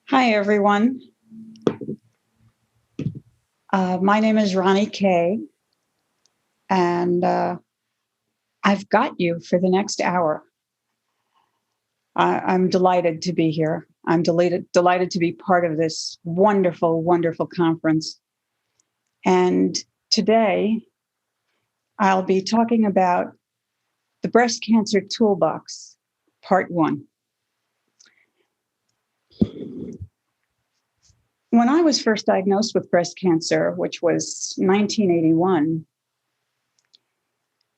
Hi, everyone. My name is Ronnie Kaye, and I've got you for the next hour. I'm delighted to be here. I'm delighted to be part of this wonderful, wonderful conference. And today, I'll be talking about the Breast Cancer Toolbox, Part 1. When I was first diagnosed with breast cancer, which was 1981,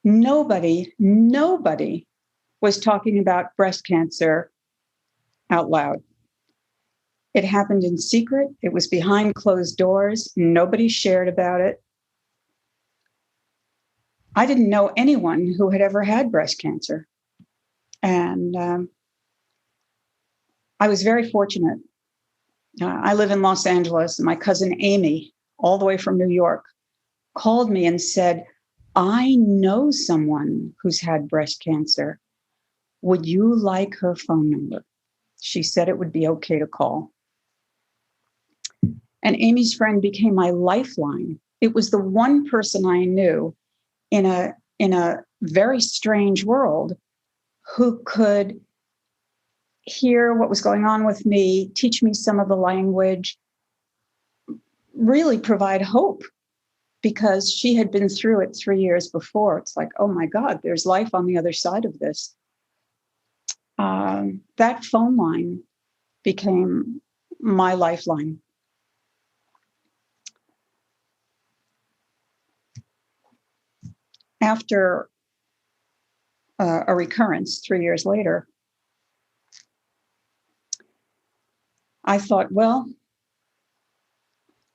nobody was talking about breast cancer out loud. It happened in secret. It was behind closed doors. Nobody shared about it. I didn't know anyone who had ever had breast cancer. And I was very fortunate. I live in Los Angeles, and my cousin Amy, all the way from New York, called me and said, I know someone who's had breast cancer. Would you like her phone number? She said it would be okay to call. And Amy's friend became my lifeline. It was the one person I knew in a very strange world who could hear what was going on with me, teach me some of the language, really provide hope, because she had been through it 3 years before. It's like, oh my God, there's life on the other side of this. That phone line became my lifeline. After a recurrence 3 years later, I thought, well,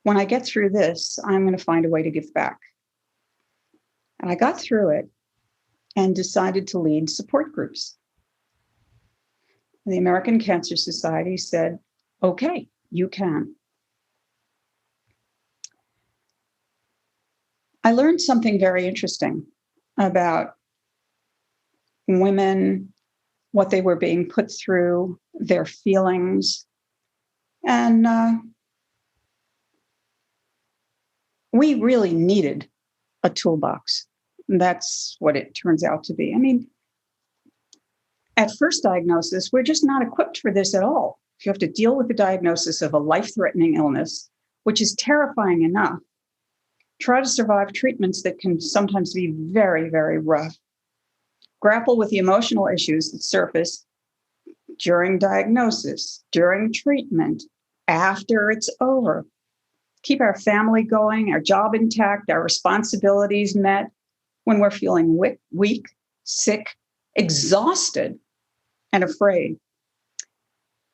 when I get through this, I'm going to find a way to give back. And I got through it and decided to lead support groups. The American Cancer Society said, okay, you can. I learned something very interesting about women, what they were being put through, their feelings. And we really needed a toolbox. That's what it turns out to be. I mean, at first diagnosis, we're just not equipped for this at all. You have to deal with the diagnosis of a life-threatening illness, which is terrifying enough. Try to survive treatments that can sometimes be very, very rough. Grapple with the emotional issues that surface during diagnosis, during treatment, after it's over. Keep our family going, our job intact, our responsibilities met when we're feeling weak, sick, exhausted, and afraid.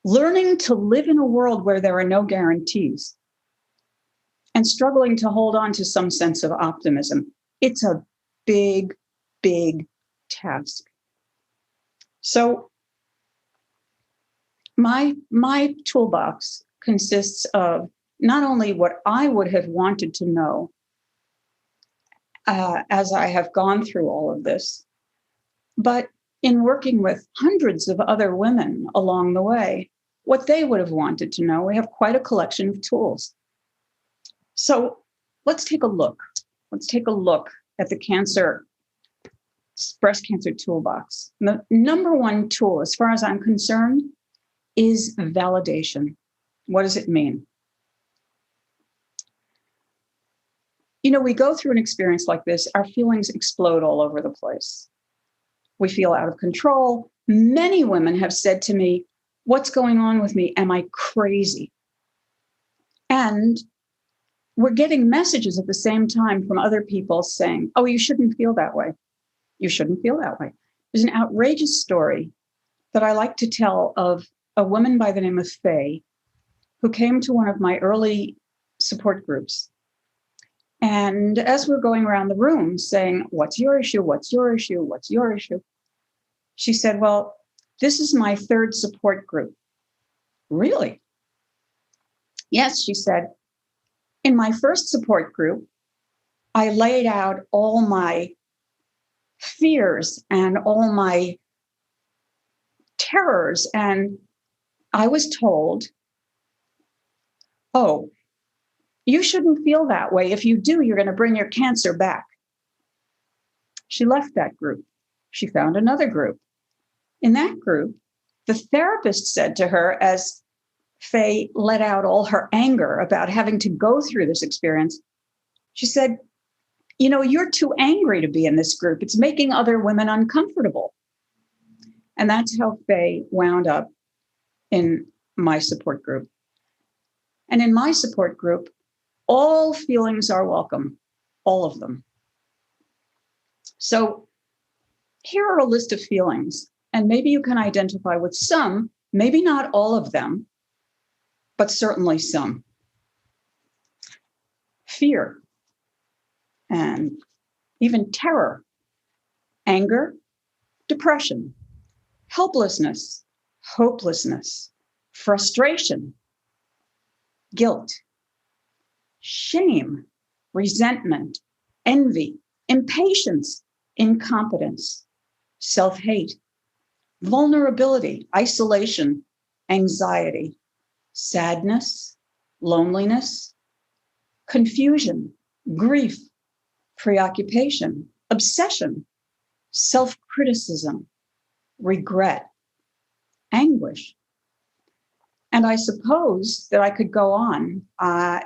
Learning to live in a world where there are no guarantees and struggling to hold on to some sense of optimism. It's a big, big task. So my toolbox consists of not only what I would have wanted to know as I have gone through all of this, but in working with hundreds of other women along the way, what they would have wanted to know. We have quite a collection of tools. So let's take a look. Let's take a look at the breast cancer toolbox. The number one tool, as far as I'm concerned, is validation. What does it mean? You know, we go through an experience like this, our feelings explode all over the place. We feel out of control. Many women have said to me, what's going on with me? Am I crazy? And we're getting messages at the same time from other people saying, oh, you shouldn't feel that way. You shouldn't feel that way. There's an outrageous story that I like to tell of a woman by the name of Faye, who came to one of my early support groups. And as we're going around the room saying, what's your issue? What's your issue? What's your issue? She said, well, this is my third support group. Really? Yes, she said. In my first support group, I laid out all my fears and all my terrors. And I was told Oh, you shouldn't feel that way. If you do, you're going to bring your cancer back. She left that group. She found another group. In that group, the therapist said to her, as Faye let out all her anger about having to go through this experience, she said, you're too angry to be in this group. It's making other women uncomfortable. And that's how Faye wound up in my support group. And in my support group, all feelings are welcome, all of them. So here are a list of feelings, and maybe you can identify with some, maybe not all of them, but certainly some. Fear and even terror, anger, depression, helplessness, hopelessness, frustration, guilt, shame, resentment, envy, impatience, incompetence, self-hate, vulnerability, isolation, anxiety, sadness, loneliness, confusion, grief, preoccupation, obsession, self-criticism, regret, anguish. And I suppose that I could go on.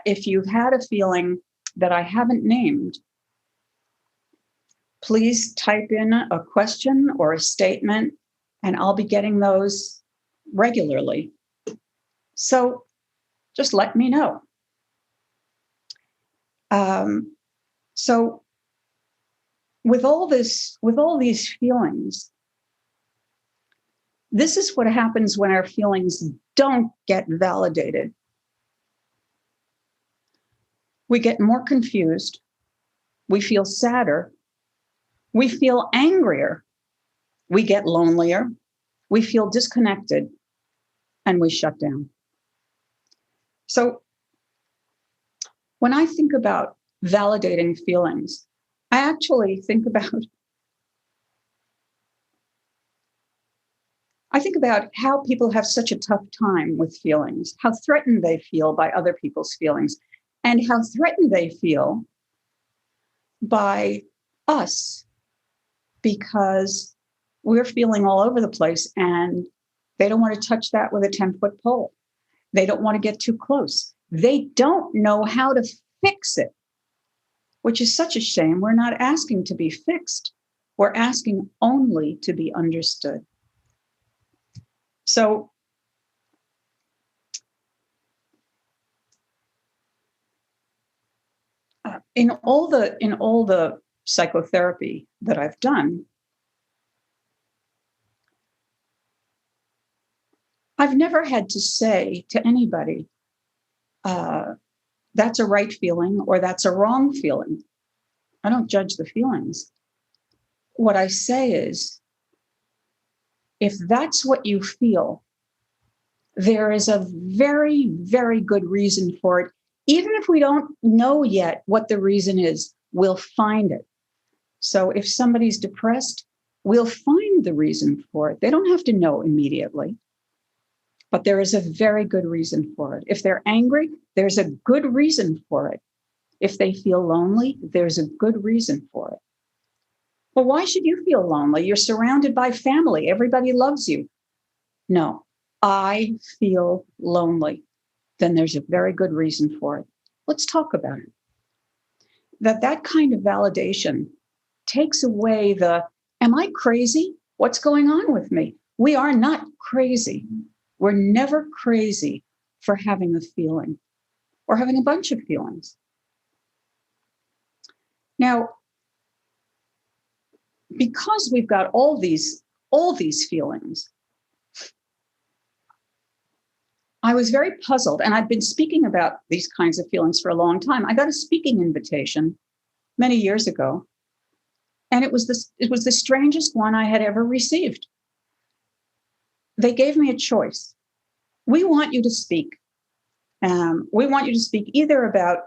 If you've had a feeling that I haven't named, please type in a question or a statement, and I'll be getting those regularly. So just let me know. So with all these feelings, this is what happens when our feelings don't get validated. We get more confused. We feel sadder. We feel angrier. We get lonelier. We feel disconnected, and we shut down. So when I think about validating feelings, I actually think about how people have such a tough time with feelings, how threatened they feel by other people's feelings, and how threatened they feel by us because we're feeling all over the place and they don't want to touch that with a 10-foot pole. They don't want to get too close. They don't know how to fix it, which is such a shame. We're not asking to be fixed. We're asking only to be understood. So in all the psychotherapy that I've done, I've never had to say to anybody, that's a right feeling or that's a wrong feeling. I don't judge the feelings. What I say is, if that's what you feel, there is a very, very good reason for it. Even if we don't know yet what the reason is, we'll find it. So if somebody's depressed, we'll find the reason for it. They don't have to know immediately, but there is a very good reason for it. If they're angry, there's a good reason for it. If they feel lonely, there's a good reason for it. Well, why should you feel lonely? You're surrounded by family. Everybody loves you. No, I feel lonely. Then there's a very good reason for it. Let's talk about it. That kind of validation takes away the, am I crazy? What's going on with me? We are not crazy. We're never crazy for having a feeling or having a bunch of feelings. Now, because we've got all these feelings, I was very puzzled, and I've been speaking about these kinds of feelings for a long time. I got a speaking invitation many years ago, and it was the strangest one I had ever received. They gave me a choice. We want you to speak. We want you to speak either about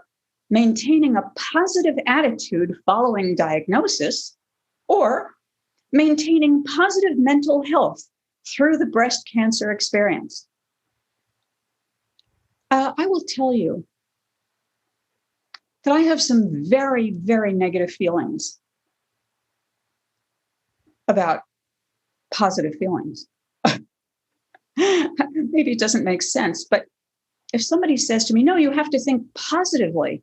maintaining a positive attitude following diagnosis or maintaining positive mental health through the breast cancer experience. I will tell you that I have some very, very negative feelings about positive feelings. Maybe it doesn't make sense, but if somebody says to me, no, you have to think positively,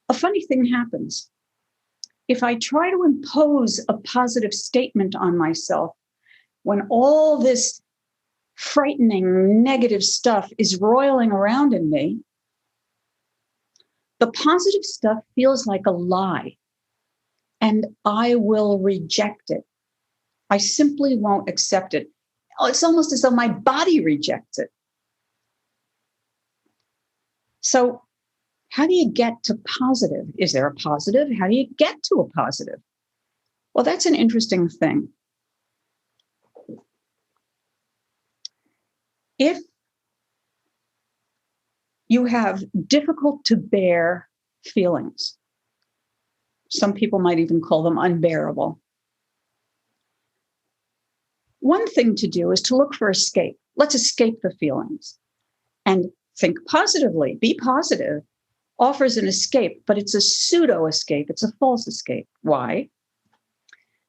a funny thing happens. If I try to impose a positive statement on myself when all this frightening negative stuff is roiling around in me, the positive stuff feels like a lie, and I will reject it. I simply won't accept it. It's almost as though my body rejects it. So, how do you get to positive? Is there a positive? How do you get to a positive? Well, that's an interesting thing. If you have difficult to bear feelings, some people might even call them unbearable. One thing to do is to look for escape. Let's escape the feelings and think positively. Be positive offers an escape, but it's a pseudo escape. It's a false escape. Why?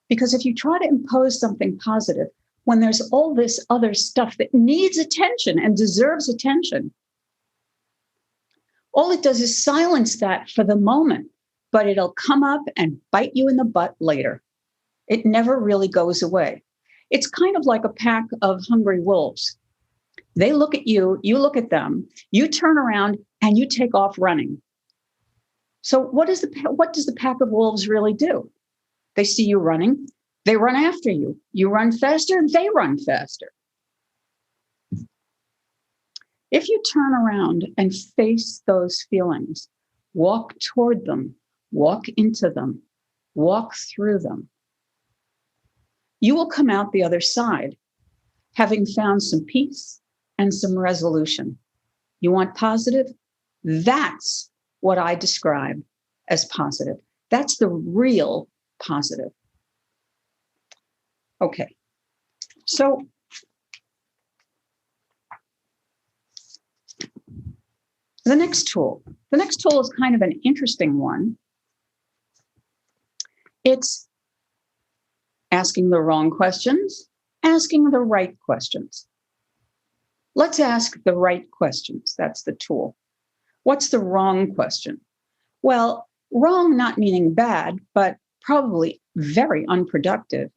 Because if you try to impose something positive when there's all this other stuff that needs attention and deserves attention, all it does is silence that for the moment, but it'll come up and bite you in the butt later. It never really goes away. It's kind of like a pack of hungry wolves. They look at you, you look at them, you turn around and you take off running. So what does the pack of wolves really do? They see you running, they run after you. You run faster, they run faster. If you turn around and face those feelings, walk toward them, walk into them, walk through them, you will come out the other side having found some peace and some resolution. You want positive? That's what I describe as positive. That's the real positive. Okay, so the next tool is kind of an interesting one. It's asking the wrong questions, asking the right questions. Let's ask the right questions. That's the tool. What's the wrong question? Well, wrong not meaning bad, but probably very unproductive,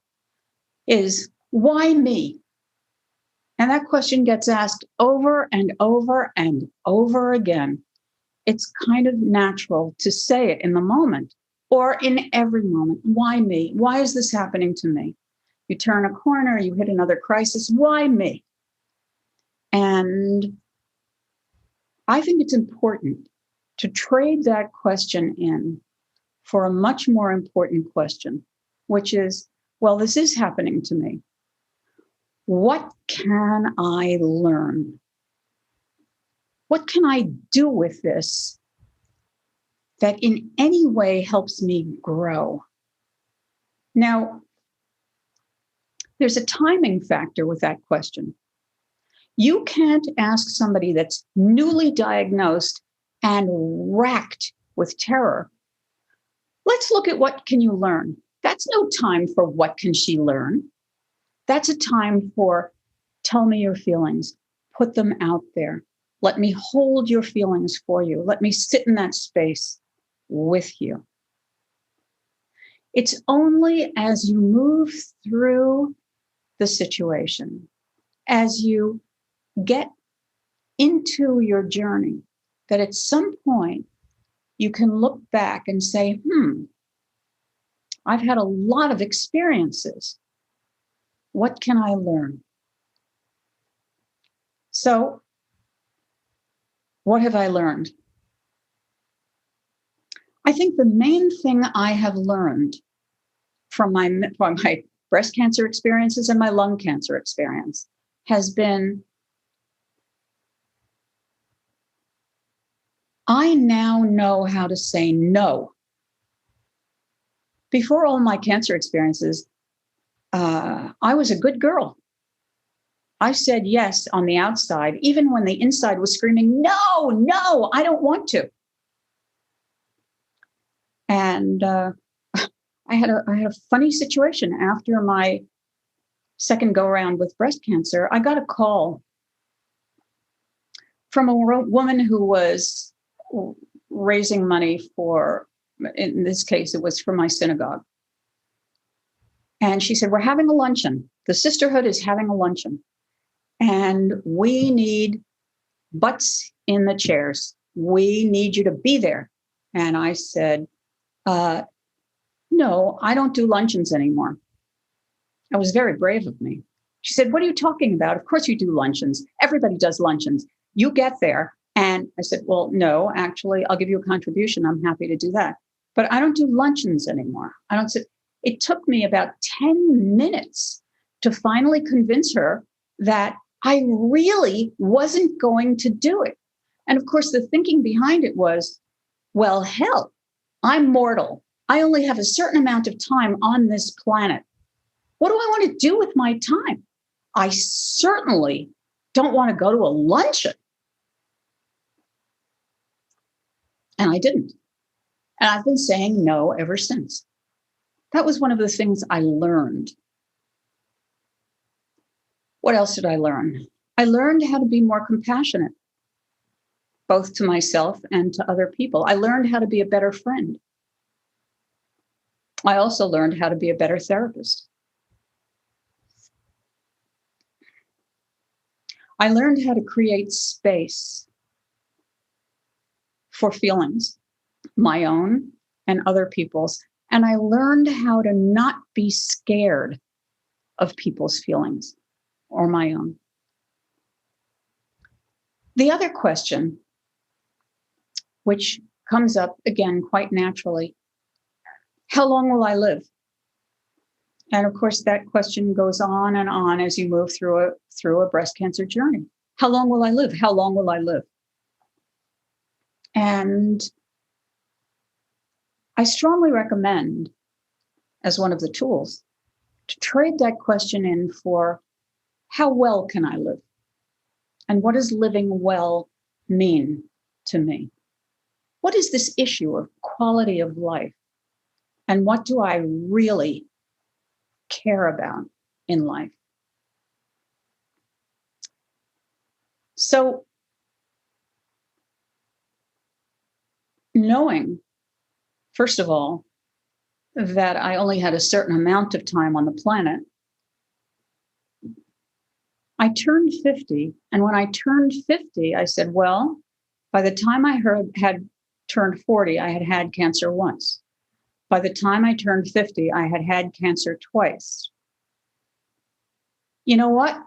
is why me? And that question gets asked over and over and over again. It's kind of natural to say it in the moment or in every moment. Why me? Why is this happening to me? You turn a corner, you hit another crisis. Why me? And I think it's important to trade that question in for a much more important question, which is, well, this is happening to me. What can I learn? What can I do with this that in any way helps me grow? Now, there's a timing factor with that question. You can't ask somebody that's newly diagnosed and racked with terror, let's look at what can you learn. That's no time for what can she learn. That's a time for tell me your feelings, put them out there. Let me hold your feelings for you. Let me sit in that space with you. It's only as you move through the situation, as you get into your journey, that at some point you can look back and say, I've had a lot of experiences. What can I learn? So, what have I learned? I think the main thing I have learned from my breast cancer experiences and my lung cancer experience has been, I now know how to say no. Before all my cancer experiences, I was a good girl. I said yes on the outside, even when the inside was screaming, no, no, I don't want to. And I had a funny situation after my second go around with breast cancer. I got a call from a woman who was raising money for, in this case, it was for my synagogue. And she said, we're having a luncheon. The sisterhood is having a luncheon. And we need butts in the chairs. We need you to be there. And I said, no, I don't do luncheons anymore. That was very brave of me. She said, what are you talking about? Of course you do luncheons. Everybody does luncheons. You get there. And I said, well, no, actually, I'll give you a contribution. I'm happy to do that. But I don't do luncheons anymore. I don't sit. It took me about 10 minutes to finally convince her that I really wasn't going to do it. And of course, the thinking behind it was, well, hell, I'm mortal. I only have a certain amount of time on this planet. What do I want to do with my time? I certainly don't want to go to a luncheon. And I didn't. And I've been saying no ever since. That was one of the things I learned. What else did I learn? I learned how to be more compassionate, both to myself and to other people. I learned how to be a better friend. I also learned how to be a better therapist. I learned how to create space for feelings, my own and other people's. And I learned how to not be scared of people's feelings or my own. The other question, which comes up again quite naturally, how long will I live? And of course, that question goes on and on as you move through a breast cancer journey. How long will I live? How long will I live? And I strongly recommend, as one of the tools, to trade that question in for how well can I live? And what does living well mean to me? What is this issue of quality of life? And what do I really care about in life? So, knowing, first of all, that I only had a certain amount of time on the planet, I turned 50. And when I turned 50, I said, well, by the time I had turned 40, I had had cancer once. By the time I turned 50, I had had cancer twice. You know what?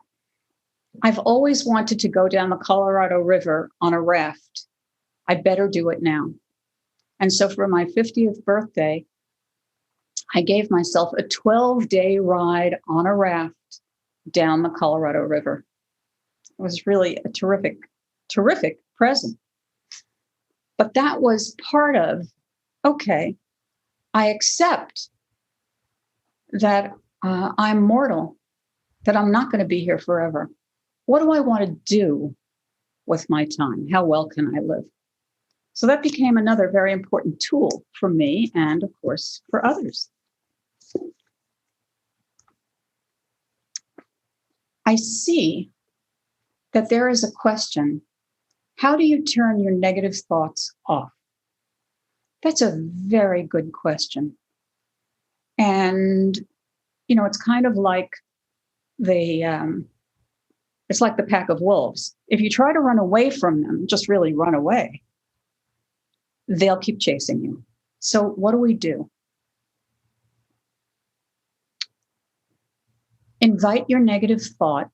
I've always wanted to go down the Colorado River on a raft. I better do it now. And so for my 50th birthday, I gave myself a 12-day ride on a raft down the Colorado River. It was really a terrific, terrific present. But that was part of, okay, I accept that I'm mortal, that I'm not going to be here forever. What do I want to do with my time? How well can I live? So that became another very important tool for me and, of course, for others. I see that there is a question. How do you turn your negative thoughts off? That's a very good question. And, you know, it's kind of like it's like the pack of wolves. If you try to run away from them, just really run away, they'll keep chasing you. So what do? Invite your negative thought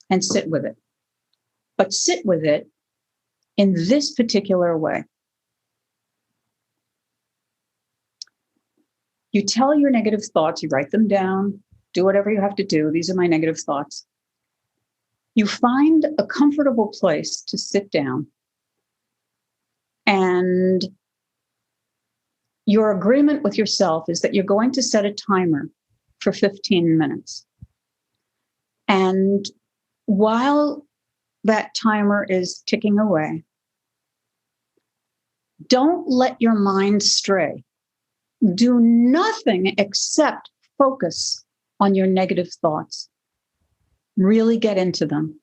and sit with it. But sit with it in this particular way. You tell your negative thoughts, you write them down, do whatever you have to do. These are my negative thoughts. You find a comfortable place to sit down, and your agreement with yourself is that you're going to set a timer for 15 minutes. And while that timer is ticking away, don't let your mind stray. Do nothing except focus on your negative thoughts. Really get into them.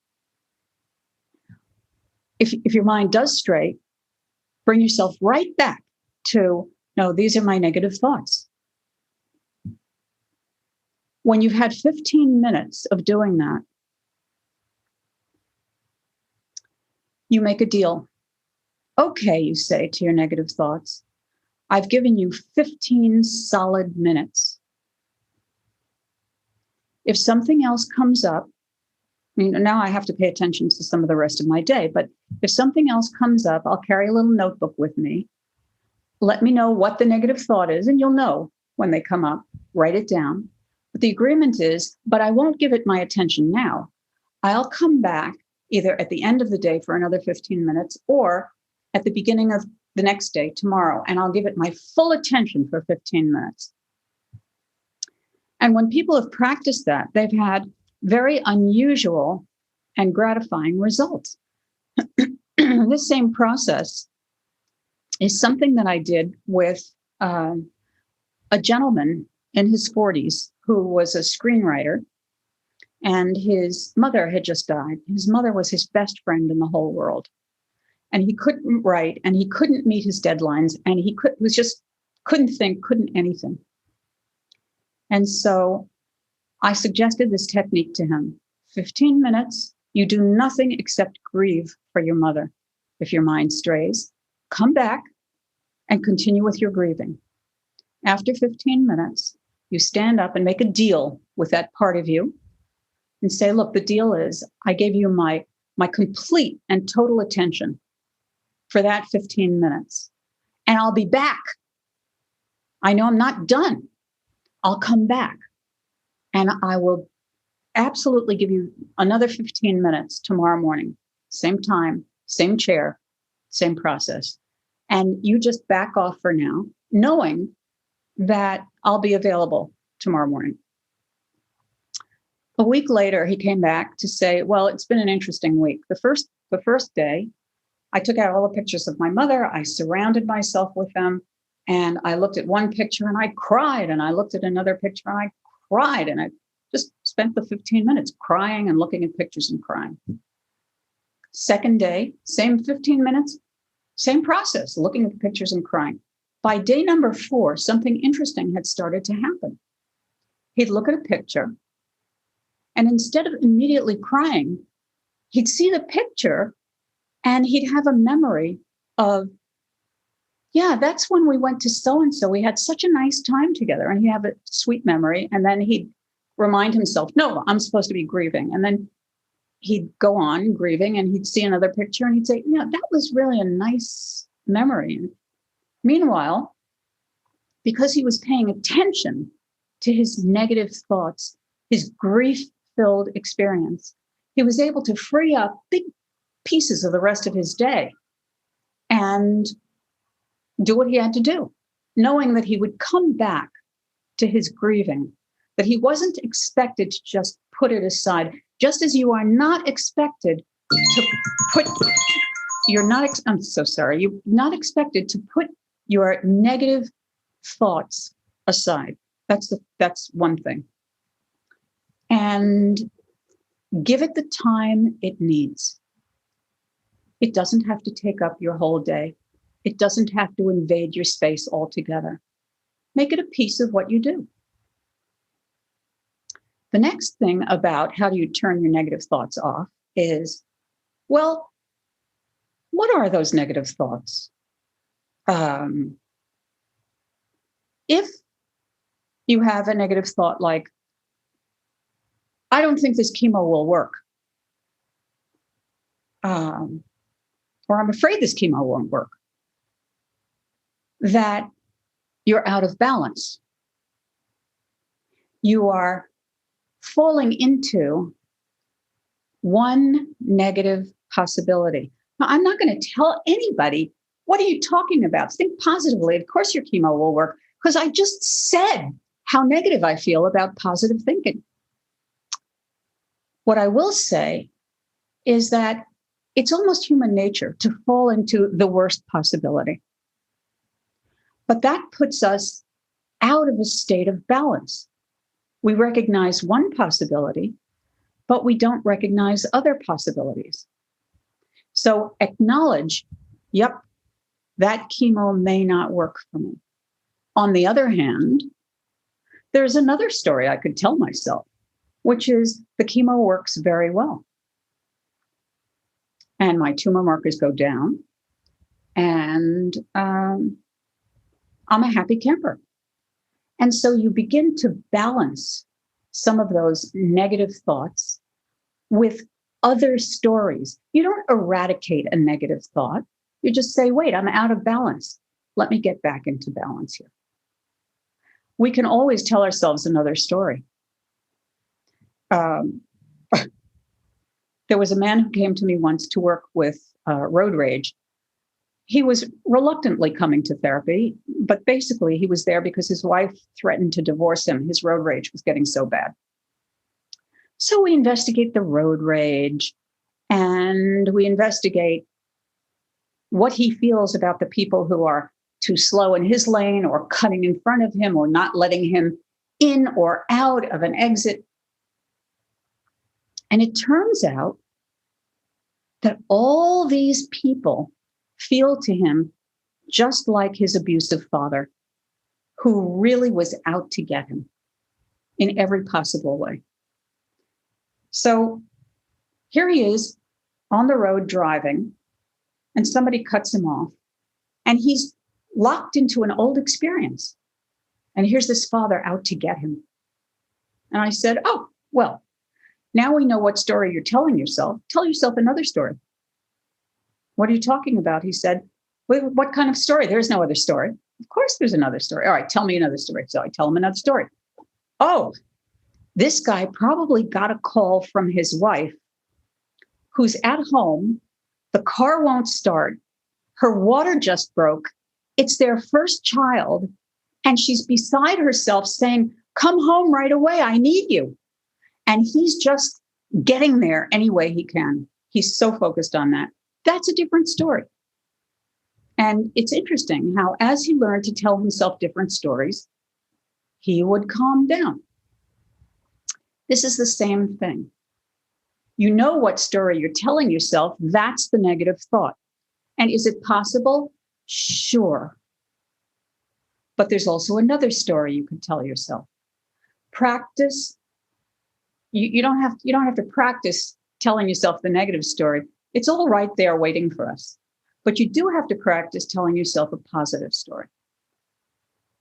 If your mind does stray, bring yourself right back to, no, these are my negative thoughts. When you've had 15 minutes of doing that, you make a deal. Okay, you say to your negative thoughts, I've given you 15 solid minutes. If something else comes up, now I have to pay attention to some of the rest of my day, but if something else comes up, I'll carry a little notebook with me. Let me know what the negative thought is, and you'll know when they come up. Write it down. But the agreement is, but I won't give it my attention now. I'll come back either at the end of the day for another 15 minutes or at the beginning of the next day, tomorrow, and I'll give it my full attention for 15 minutes. And when people have practiced that, they've had very unusual and gratifying results. This same process is something that I did with a gentleman in his 40s who was a screenwriter, and his mother had just died. His mother was his best friend in the whole world. And he couldn't write, and he couldn't meet his deadlines, and he couldn't think, couldn't anything. And so I suggested this technique to him. 15 minutes, you do nothing except grieve for your mother. If your mind strays, come back and continue with your grieving. After 15 minutes, you stand up and make a deal with that part of you and say, look, the deal is I gave you my complete and total attention for that 15 minutes. And I'll be back. I know I'm not done. I'll come back. And I will absolutely give you another 15 minutes tomorrow morning. Same time, same chair, same process. And you just back off for now, knowing that I'll be available tomorrow morning. A week later, he came back to say, well, it's been an interesting week. The first day, I took out all the pictures of my mother. I surrounded myself with them. And I looked at one picture and I cried. And I looked at another picture and I cried. And I just spent the 15 minutes crying and looking at pictures and crying. Second day, same 15 minutes, same process, looking at the pictures and crying. By day number 4, something interesting had started to happen. He'd look at a picture, and instead of immediately crying, he'd see the picture and he'd have a memory of, yeah, that's when we went to so-and-so. We had such a nice time together. And he'd have a sweet memory. And then he'd remind himself, no, I'm supposed to be grieving. And then he'd go on grieving and he'd see another picture and he'd say, yeah, that was really a nice memory. Meanwhile, because he was paying attention to his negative thoughts, his grief-filled experience, he was able to free up big pieces of the rest of his day and do what he had to do, knowing that he would come back to his grieving, that he wasn't expected to just put it aside, just as you are not expected to put, you're not expected to put your negative thoughts aside. That's one thing. And give it the time it needs. It doesn't have to take up your whole day. It doesn't have to invade your space altogether. Make it a piece of what you do. The next thing about how do you turn your negative thoughts off is, well, what are those negative thoughts? If you have a negative thought like, I don't think this chemo will work, or I'm afraid this chemo won't work, that you're out of balance. You are falling into one negative possibility. Now, I'm not going to tell anybody, what are you talking about? Think positively. Of course your chemo will work, because I just said how negative I feel about positive thinking. What I will say is that it's almost human nature to fall into the worst possibility. But that puts us out of a state of balance. We recognize one possibility, but we don't recognize other possibilities. So acknowledge, yep, that chemo may not work for me. On the other hand, there's another story I could tell myself, which is the chemo works very well. And my tumor markers go down, and I'm a happy camper. And so you begin to balance some of those negative thoughts with other stories. You don't eradicate a negative thought. You just say, wait, I'm out of balance. Let me get back into balance here. We can always tell ourselves another story. There was a man who came to me once to work with road rage. He was reluctantly coming to therapy, but basically he was there because his wife threatened to divorce him. His road rage was getting so bad. So we investigate the road rage, and we investigate what he feels about the people who are too slow in his lane or cutting in front of him or not letting him in or out of an exit. And it turns out that all these people feel to him just like his abusive father, who really was out to get him in every possible way. So here he is on the road driving, and somebody cuts him off, and he's locked into an old experience. And here's this father out to get him. And I said, oh, well, now we know what story you're telling yourself. Tell yourself another story. What are you talking about? He said, what kind of story? There's no other story. Of course there's another story. All right, tell me another story. So I tell him another story. Oh, this guy probably got a call from his wife who's at home. The car won't start. Her water just broke. It's their first child. And she's beside herself saying, come home right away. I need you. And he's just getting there any way he can. He's so focused on that. That's a different story. And it's interesting how, as he learned to tell himself different stories, he would calm down. This is the same thing. You know what story you're telling yourself. That's the negative thought. And is it possible? Sure. But there's also another story you can tell yourself. Practice. You don't have to practice telling yourself the negative story. It's all right there waiting for us. But you do have to practice telling yourself a positive story.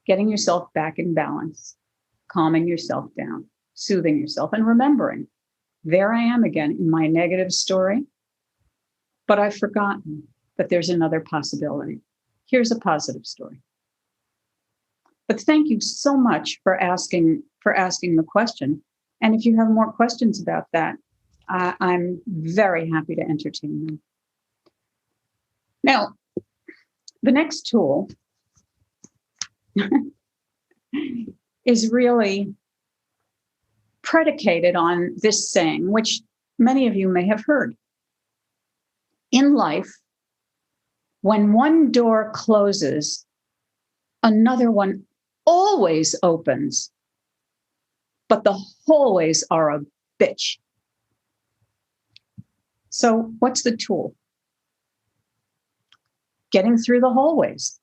Getting yourself back in balance, calming yourself down, soothing yourself, and remembering, there I am again in my negative story, but I've forgotten that there's another possibility. Here's a positive story. But thank you so much for asking the question. And if you have more questions about that, I'm very happy to entertain them. Now, the next tool is really predicated on this saying, which many of you may have heard. In life, when one door closes, another one always opens, but the hallways are a bitch. So what's the tool? Getting through the hallways.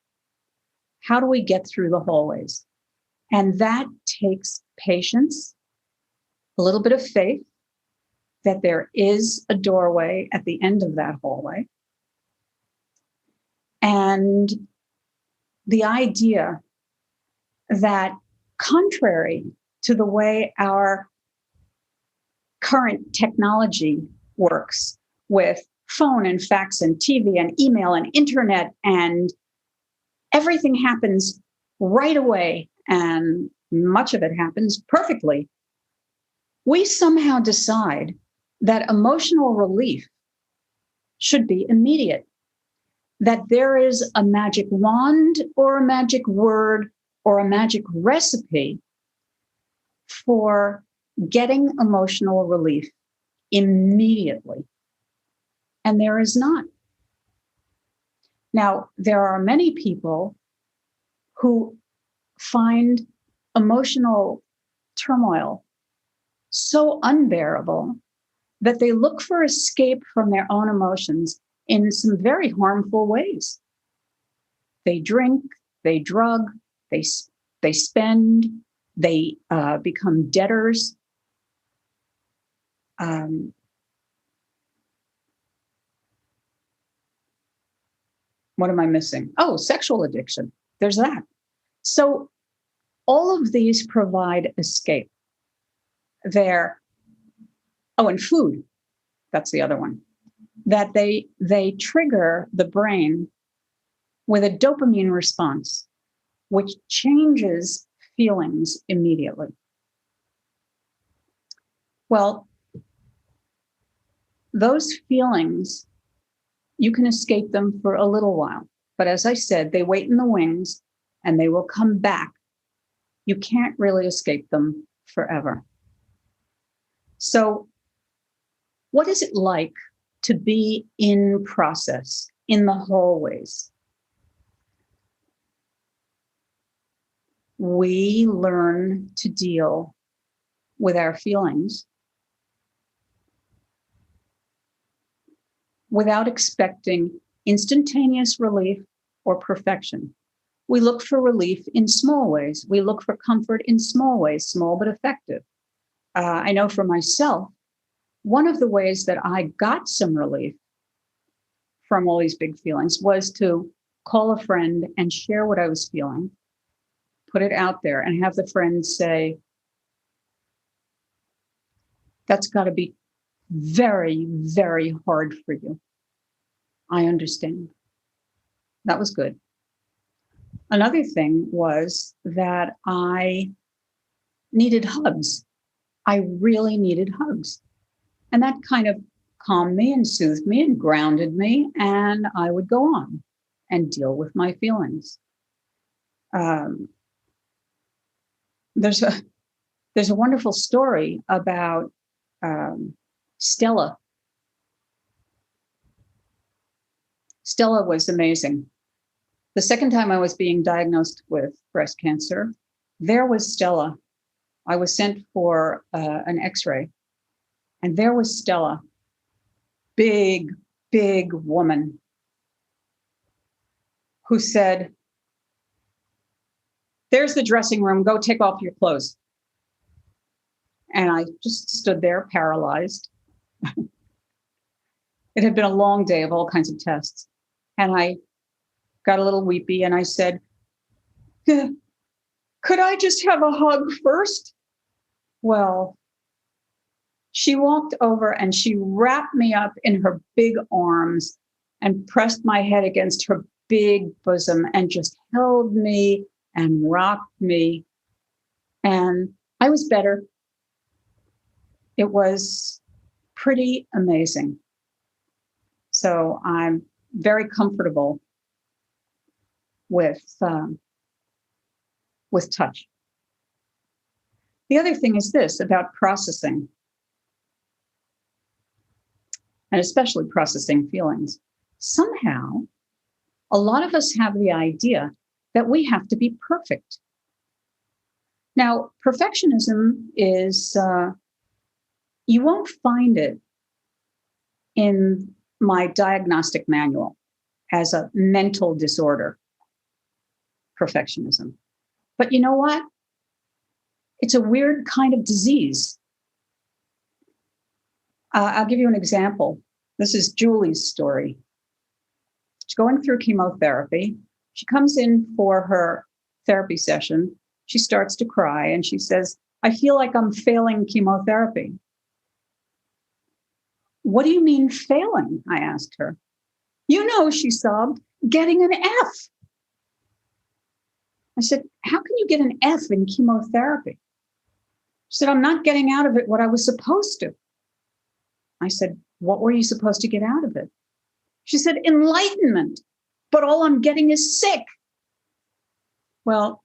How do we get through the hallways? And that takes patience, a little bit of faith that there is a doorway at the end of that hallway. And the idea that, contrary to the way our current technology works with phone and fax and TV and email and internet, and everything happens right away, and much of it happens perfectly, we somehow decide that emotional relief should be immediate, that there is a magic wand or a magic word or a magic recipe for getting emotional relief immediately. And there is not. Now, there are many people who find emotional turmoil so unbearable that they look for escape from their own emotions in some very harmful ways. They drink, they drug, they spend, they become debtors. What am I missing? Oh, sexual addiction. There's that. So all of these provide escape. And food. That's the other one. That they trigger the brain with a dopamine response, which changes feelings immediately. Well, those feelings, you can escape them for a little while. But as I said, they wait in the wings and they will come back. You can't really escape them forever. So what is it like to be in process, in the hallways? We learn to deal with our feelings without expecting instantaneous relief or perfection. We look for relief in small ways. We look for comfort in small ways, small but effective. I know for myself, one of the ways that I got some relief from all these big feelings was to call a friend and share what I was feeling, put it out there, and have the friend say, that's got to be very, very hard for you. I understand. That was good. Another thing was that I needed hugs. I really needed hugs. And that kind of calmed me and soothed me and grounded me. And I would go on and deal with my feelings. There's a wonderful story about Stella. Stella was amazing. The second time I was being diagnosed with breast cancer, there was Stella. I was sent for an X-ray, and there was Stella, big, big woman, who said, there's the dressing room, go take off your clothes. And I just stood there paralyzed. It had been a long day of all kinds of tests. And I got a little weepy and I said, could I just have a hug first? Well, she walked over and she wrapped me up in her big arms and pressed my head against her big bosom and just held me and rocked me. And I was better. It was pretty amazing. So I'm very comfortable with touch. The other thing is this about processing, and especially processing feelings. Somehow, a lot of us have the idea that we have to be perfect. Now, perfectionism is, you won't find it in my diagnostic manual as a mental disorder, perfectionism. But you know what? It's a weird kind of disease. I'll give you an example. This is Julie's story. She's going through chemotherapy. She comes in for her therapy session. She starts to cry and she says, I feel like I'm failing chemotherapy. What do you mean failing? I asked her. You know, she sobbed, getting an F. I said, how can you get an F in chemotherapy? She said, I'm not getting out of it what I was supposed to. I said, what were you supposed to get out of it? She said, enlightenment, but all I'm getting is sick. Well,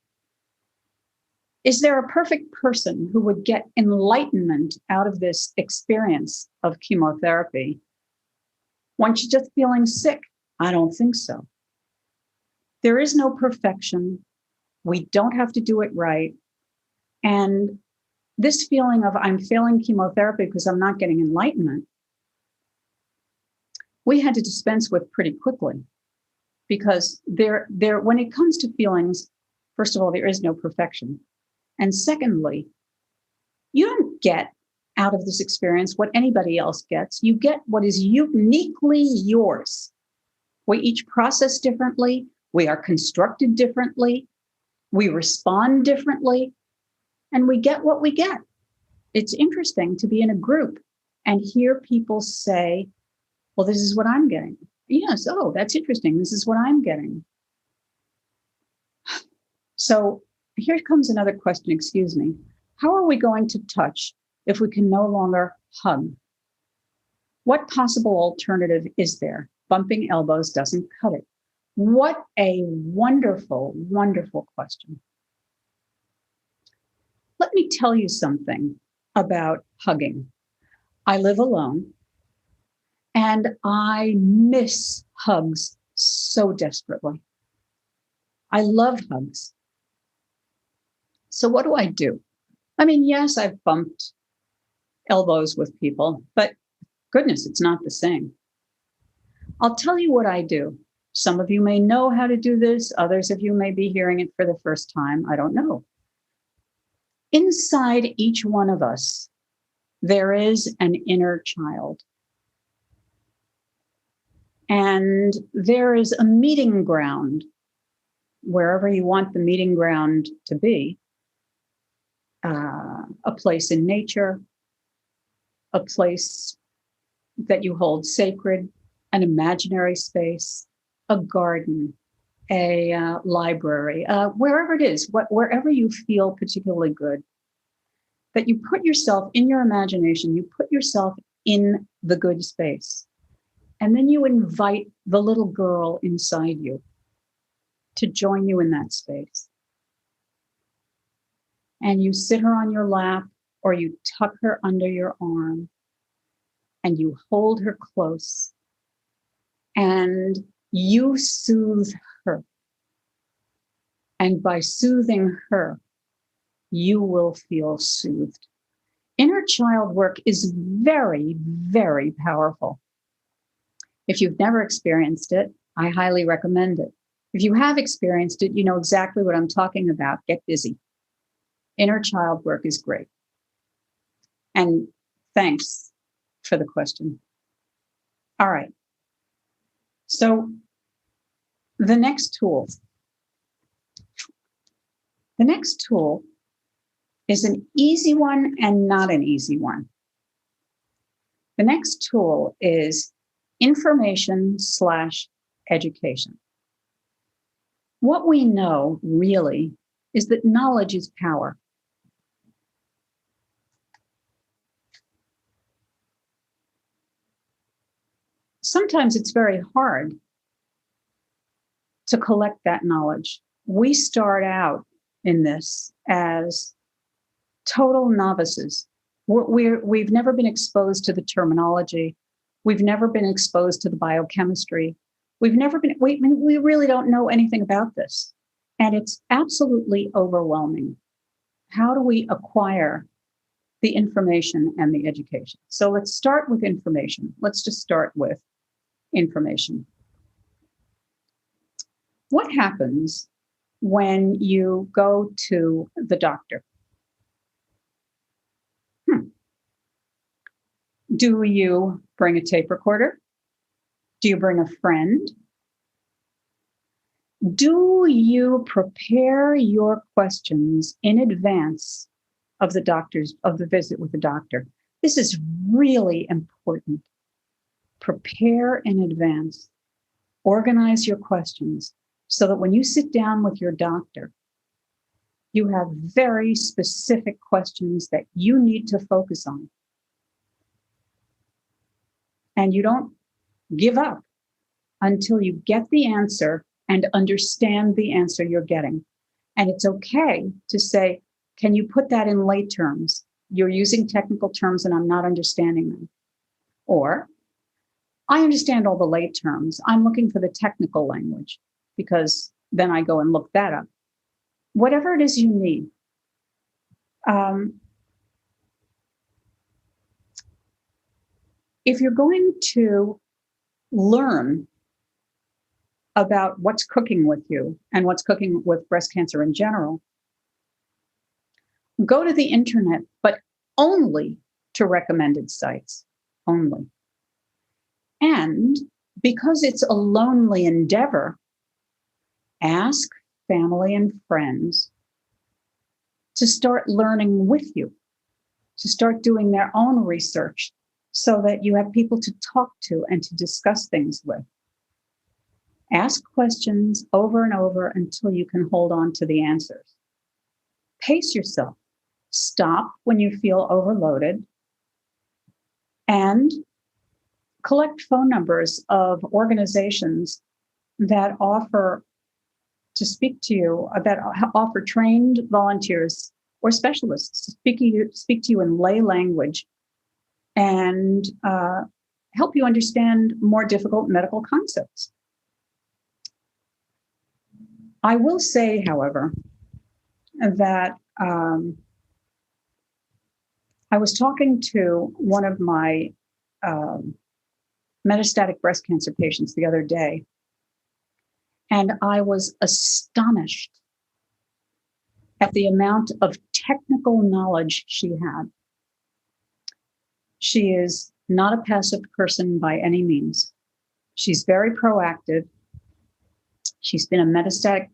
Is there a perfect person who would get enlightenment out of this experience of chemotherapy once you're just feeling sick? I don't think so. There is no perfection. We don't have to do it right. And this feeling of I'm failing chemotherapy because I'm not getting enlightenment, we had to dispense with pretty quickly, because when it comes to feelings, first of all, there is no perfection. And secondly, you don't get out of this experience what anybody else gets. You get what is uniquely yours. We each process differently. We are constructed differently. We respond differently. And we get what we get. It's interesting to be in a group and hear people say, well, this is what I'm getting. Yes, oh, that's interesting. This is what I'm getting. So here comes another question, excuse me. How are we going to touch if we can no longer hug? What possible alternative is there? Bumping elbows doesn't cut it. What a wonderful, wonderful question. Let me tell you something about hugging. I live alone, and I miss hugs so desperately. I love hugs. So what do? I mean, yes, I've bumped elbows with people, but goodness, it's not the same. I'll tell you what I do. Some of you may know how to do this. Others of you may be hearing it for the first time. I don't know. Inside each one of us, there is an inner child. And there is a meeting ground, wherever you want the meeting ground to be, a place in nature, a place that you hold sacred, an imaginary space, a garden, a library, wherever it is, wherever you feel particularly good, that you put yourself in your imagination, you put yourself in the good space. And then you invite the little girl inside you to join you in that space. And you sit her on your lap, or you tuck her under your arm, and you hold her close, and you soothe her. And by soothing her, you will feel soothed. Inner child work is very, very powerful. If you've never experienced it, I highly recommend it. If you have experienced it, you know exactly what I'm talking about. Get busy. Inner child work is great. And thanks for the question. All right. So the next tool is an easy one and not an easy one. The next tool is information/education. What we know really is that knowledge is power. Sometimes it's very hard to collect that knowledge. We start out in this as total novices. We've never been exposed to the terminology. We've never been exposed to the biochemistry. We really don't know anything about this. And it's absolutely overwhelming. How do we acquire the information and the education? So let's start with information. Let's just start with information. What happens when you go to the doctor? Do you bring a tape recorder? Do you bring a friend? Do you prepare your questions in advance of the visit with the doctor? This is really important. Prepare in advance. Organize your questions so that when you sit down with your doctor, you have very specific questions that you need to focus on. And you don't give up until you get the answer and understand the answer you're getting. And it's okay to say, Can you put that in lay terms? You're using technical terms and I'm not understanding them. Or, I understand all the lay terms. I'm looking for the technical language because then I go and look that up. Whatever it is you need. If you're going to learn about what's cooking with you and what's cooking with breast cancer in general, go to the internet, but only to recommended sites, only. And because it's a lonely endeavor, ask family and friends to start learning with you, to start doing their own research so that you have people to talk to and to discuss things with. Ask questions over and over until you can hold on to the answers. Pace yourself. Stop when you feel overloaded and collect phone numbers of organizations that offer to speak to you, that offer trained volunteers or specialists to speak to you in lay language and help you understand more difficult medical concepts. I will say, however, that I was talking to one of my metastatic breast cancer patients the other day, and I was astonished at the amount of technical knowledge she had. She is not a passive person by any means. She's very proactive. She's been a metastatic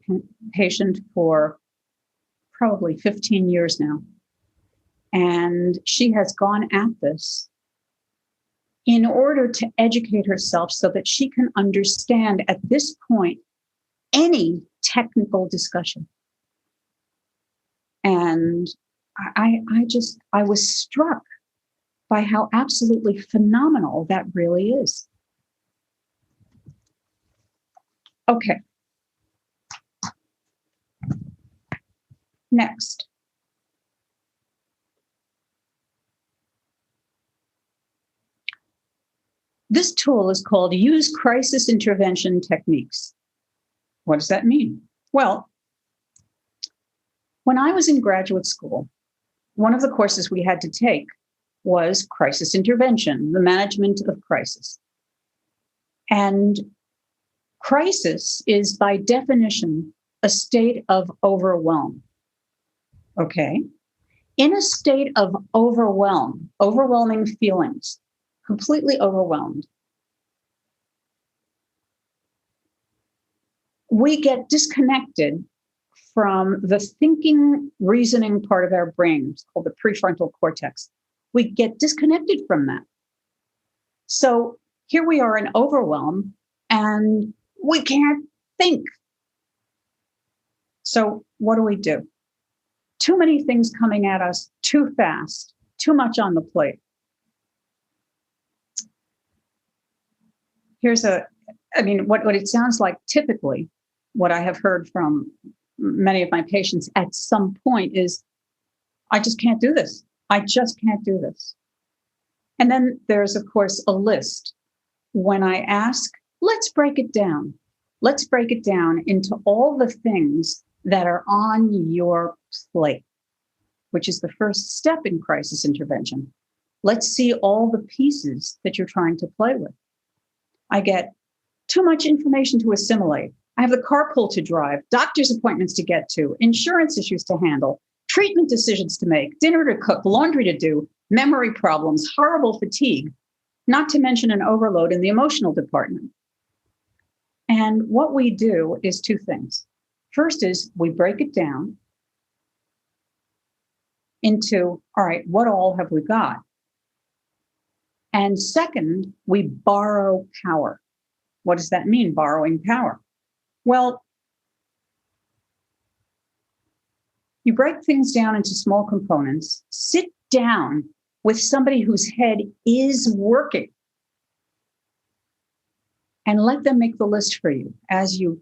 patient for probably 15 years now. And she has gone at this in order to educate herself so that she can understand at this point any technical discussion. And I was struck by how absolutely phenomenal that really is. Okay. Next. This tool is called Use Crisis Intervention Techniques. What does that mean? Well, when I was in graduate school, one of the courses we had to take was crisis intervention, the management of crisis. And crisis is, by definition, a state of overwhelm. Okay? In a state of overwhelming feelings, completely overwhelmed, we get disconnected from the thinking, reasoning part of our brain, it's called the prefrontal cortex. We get disconnected from that. So here we are in overwhelm and we can't think. So what do? Too many things coming at us too fast, too much on the plate. What it sounds like typically, what I have heard from many of my patients at some point is, I just can't do this. I just can't do this. And then there's, of course, a list. When I ask, let's break it down. Let's break it down into all the things that are on your plate, which is the first step in crisis intervention. Let's see all the pieces that you're trying to play with. I get too much information to assimilate. I have the carpool to drive, doctor's appointments to get to, insurance issues to handle, treatment decisions to make, dinner to cook, laundry to do, memory problems, horrible fatigue, not to mention an overload in the emotional department. And what we do is two things. First is we break it down into, all right, what all have we got? And second, we borrow power. What does that mean, borrowing power? Well, you break things down into small components, sit down with somebody whose head is working, and let them make the list for you as you,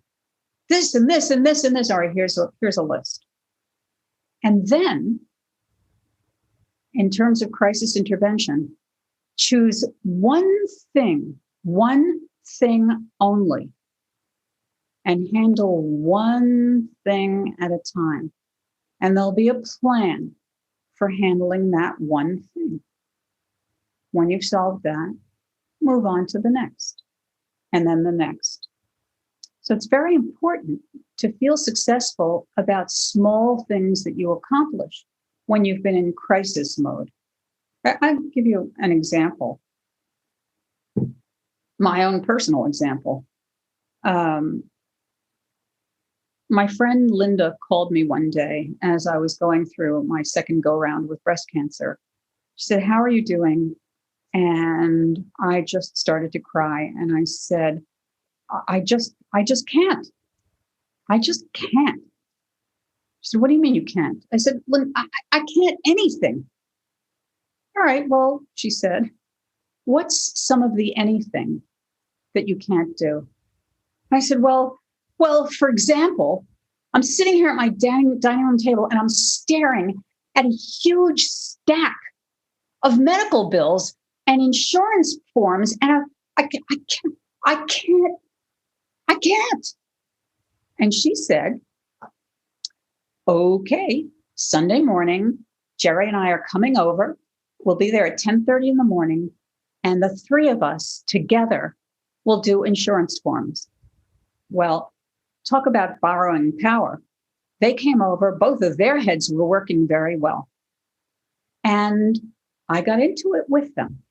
this and this and this and this. All right, here's a list. And then, in terms of crisis intervention, choose one thing only, and handle one thing at a time. And there'll be a plan for handling that one thing. When you've solved that, move on to the next, and then the next. So it's very important to feel successful about small things that you accomplish when you've been in crisis mode. I'll give you an example, my own personal example. My friend Linda called me one day as I was going through my second go-round with breast cancer. She said, "How are you doing?" And I just started to cry. And I said, I just can't. I just can't. She said, "What do you mean you can't?" I said, I can't anything." "All right, well," she said, "what's some of the anything that you can't do?" I said, well, for example, I'm sitting here at my dining room table and I'm staring at a huge stack of medical bills and insurance forms. And I can't. And she said, "Okay, Sunday morning, Jerry and I are coming over. We'll be there at 10:30 in the morning. And the three of us together will do insurance forms." Well, talk about borrowing power. They came over, both of their heads were working very well. And I got into it with them.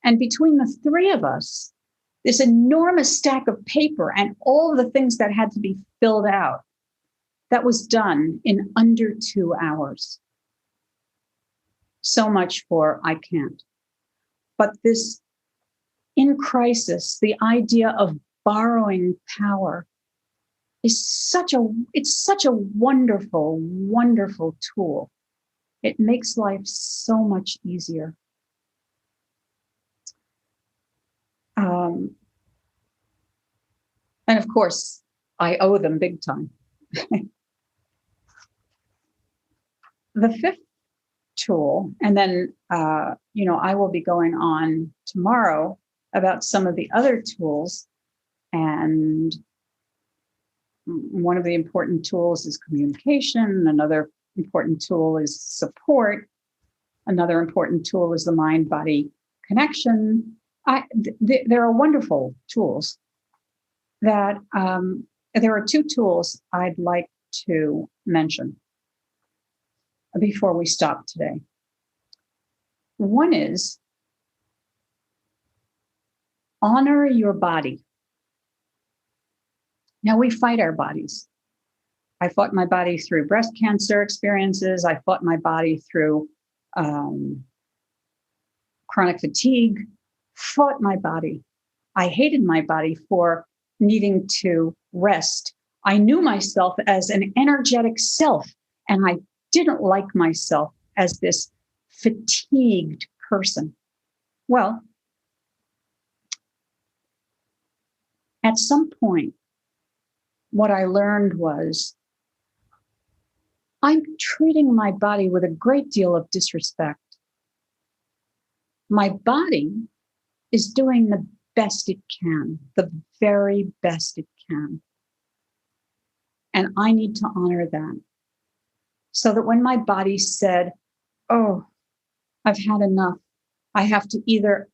And between the three of us, this enormous stack of paper and all of the things that had to be filled out, that was done in under 2 hours. So much for I can't. But this, in crisis, the idea of borrowing power is such a wonderful, wonderful tool. It makes life so much easier. And of course, I owe them big time. The fifth tool, and then, I will be going on tomorrow about some of the other tools. And one of the important tools is communication. Another important tool is support. Another important tool is the mind-body connection. There are wonderful tools that there are two tools I'd like to mention before we stop today. One is honor your body. Now, we fight our bodies. I fought my body through breast cancer experiences. I fought my body through chronic fatigue, fought my body. I hated my body for needing to rest. I knew myself as an energetic self, and I didn't like myself as this fatigued person. Well, at some point, what I learned was I'm treating my body with a great deal of disrespect. My body is doing the best it can, the very best it can. And I need to honor that. So that when my body said, "Oh, I've had enough. I have to either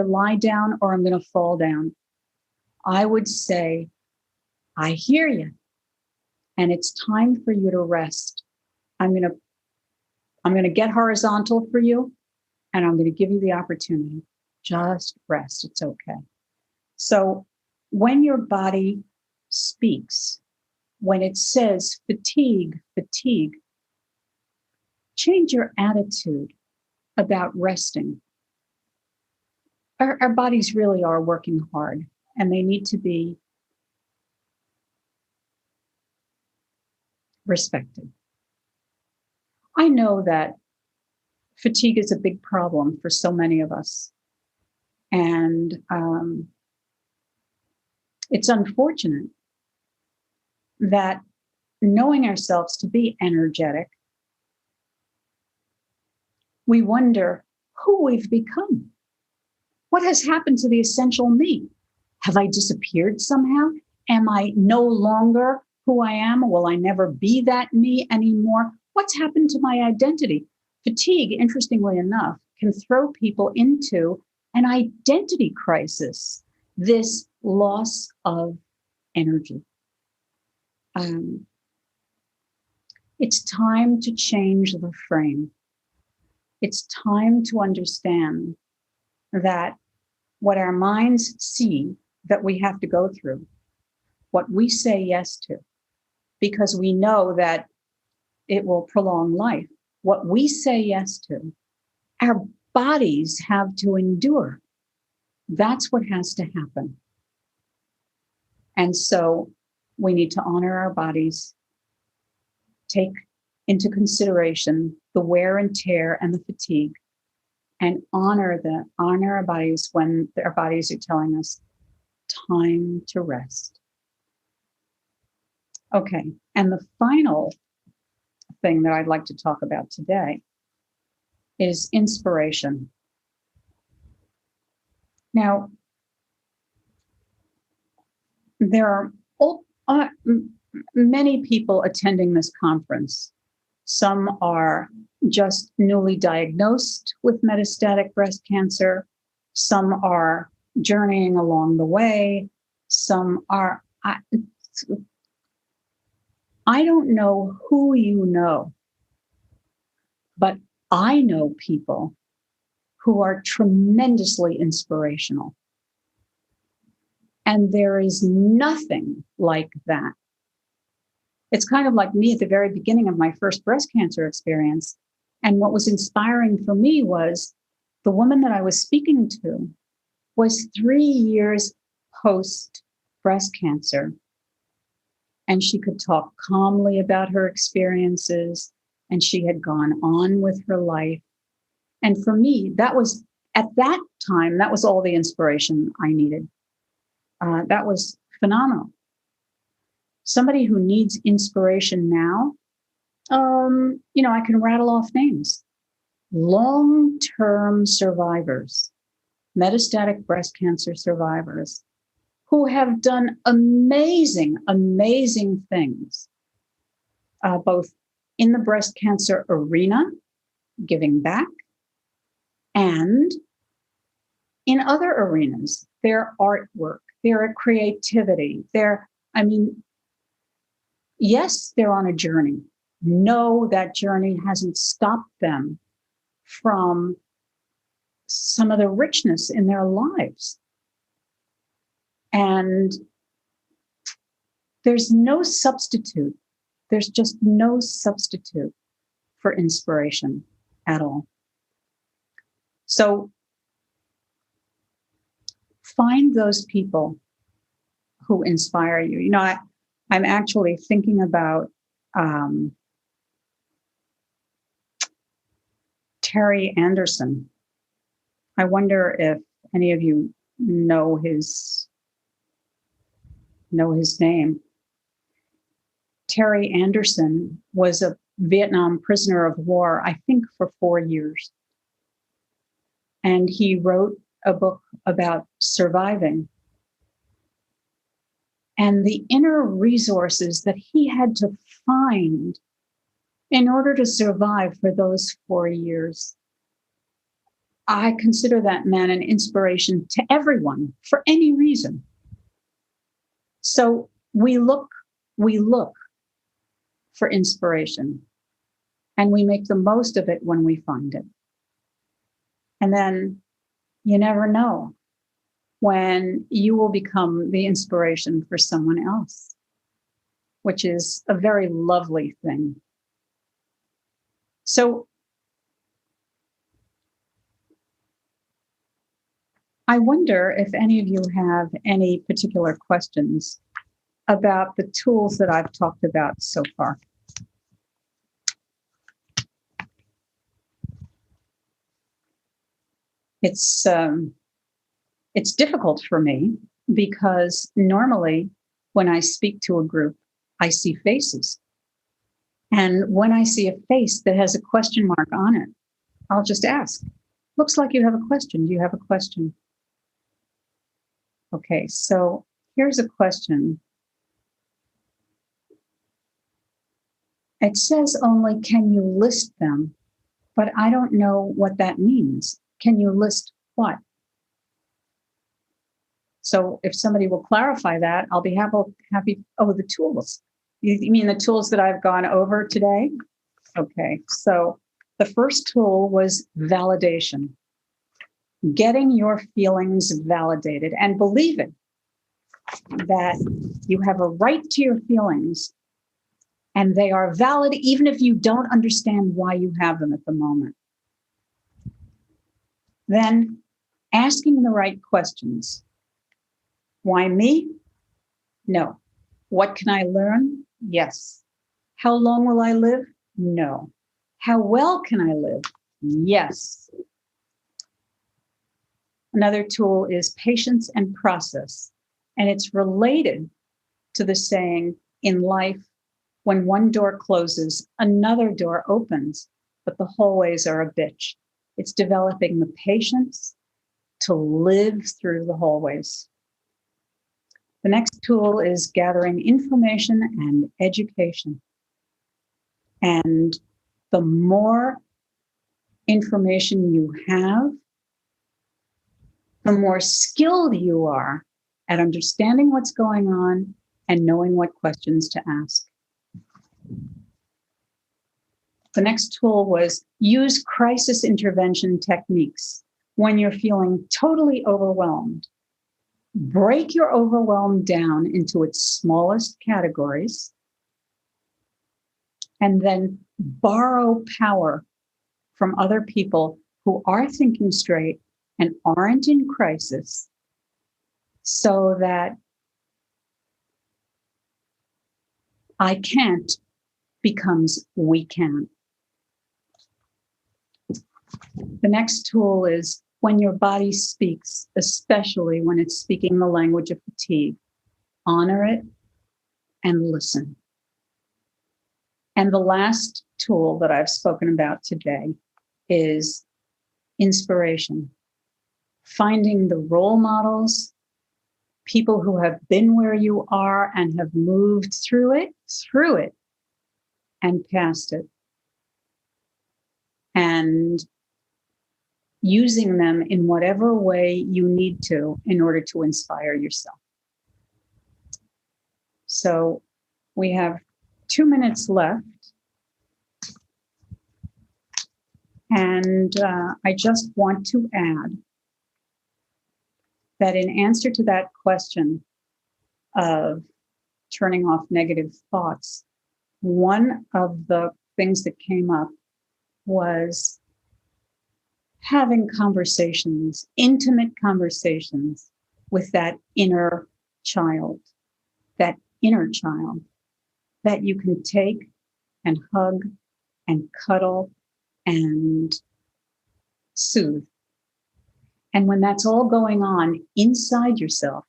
lie down or I'm going to fall down," I would say, "I hear you. And it's time for you to rest. I'm going to get horizontal for you, and I'm going to give you the opportunity. Just rest. It's okay." So when your body speaks, when it says fatigue, fatigue, change your attitude about resting. Our bodies really are working hard, and they need to be respected. I know that fatigue is a big problem for so many of us. And it's unfortunate that knowing ourselves to be energetic, we wonder who we've become. What has happened to the essential me? Have I disappeared somehow? Am I no longer who I am? Will I never be that me anymore? What's happened to my identity? Fatigue, interestingly enough, can throw people into an identity crisis, this loss of energy. It's time to change the frame. It's time to understand that what our minds see that we have to go through, what we say yes to, because we know that it will prolong life, what we say yes to, our bodies have to endure. That's what has to happen. And so we need to honor our bodies, take into consideration the wear and tear and the fatigue, and honor our bodies when our bodies are telling us time to rest. Okay, and the final thing that I'd like to talk about today is inspiration. Now, there are many people attending this conference. Some are just newly diagnosed with metastatic breast cancer. Some are journeying along the way. Some are, I don't know who you know, but I know people who are tremendously inspirational. And there is nothing like that. It's kind of like me at the very beginning of my first breast cancer experience. And what was inspiring for me was the woman that I was speaking to was 3 years post breast cancer. And she could talk calmly about her experiences, and she had gone on with her life. And for me, that was, at that time, that was all the inspiration I needed. That was phenomenal. Somebody who needs inspiration now, I can rattle off names. Long-term survivors, metastatic breast cancer survivors, who have done amazing, amazing things, both in the breast cancer arena, giving back, and in other arenas, their artwork, their creativity, yes, they're on a journey. No, that journey hasn't stopped them from some of the richness in their lives. And there's no substitute. There's just no substitute for inspiration at all. So find those people who inspire you. I'm actually thinking about Terry Anderson. I wonder if any of you know his name. Terry Anderson was a Vietnam prisoner of war, I think, for 4 years. And he wrote a book about surviving and the inner resources that he had to find in order to survive for those 4 years. I consider that man an inspiration to everyone for any reason. So we look for inspiration, and we make the most of it when we find it. And then you never know when you will become the inspiration for someone else, which is a very lovely thing. So I wonder if any of you have any particular questions about the tools that I've talked about so far. It's difficult for me because normally when I speak to a group, I see faces. And when I see a face that has a question mark on it, I'll just ask, looks like you have a question. Do you have a question? Okay, so here's a question. It says only, can you list them? But I don't know what that means. Can you list what? So if somebody will clarify that, I'll be happy. Oh, the tools. You mean the tools that I've gone over today? Okay, so the first tool was validation. Getting your feelings validated and believing that you have a right to your feelings and they are valid even if you don't understand why you have them at the moment. Then asking the right questions. Why me? No. What can I learn? Yes. How long will I live? No. How well can I live? Yes. Another tool is patience and process. And it's related to the saying in life, when one door closes, another door opens, but the hallways are a bitch. It's developing the patience to live through the hallways. The next tool is gathering information and education. And the more information you have, the more skilled you are at understanding what's going on and knowing what questions to ask. The next tool was use crisis intervention techniques when you're feeling totally overwhelmed. Break your overwhelm down into its smallest categories and then borrow power from other people who are thinking straight and aren't in crisis so that I can't becomes we can. The next tool is when your body speaks, especially when it's speaking the language of fatigue, honor it and listen. And the last tool that I've spoken about today is inspiration. Finding the role models, people who have been where you are and have moved through it, and past it. And using them in whatever way you need to in order to inspire yourself. So we have 2 minutes left. And I just want to add that in answer to that question of turning off negative thoughts, one of the things that came up was having conversations, intimate conversations with that inner child that you can take and hug and cuddle and soothe. And when that's all going on inside yourself,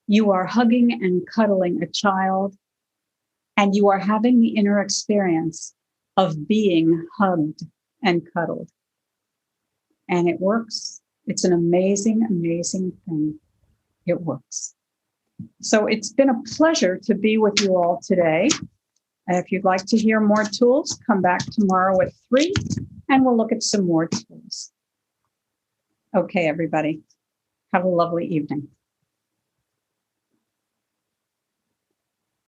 you are hugging and cuddling a child, and you are having the inner experience of being hugged and cuddled. And it works. It's an amazing, amazing thing. It works. So it's been a pleasure to be with you all today. If you'd like to hear more tools, come back tomorrow at 3, and we'll look at some more tools. Okay, everybody. Have a lovely evening.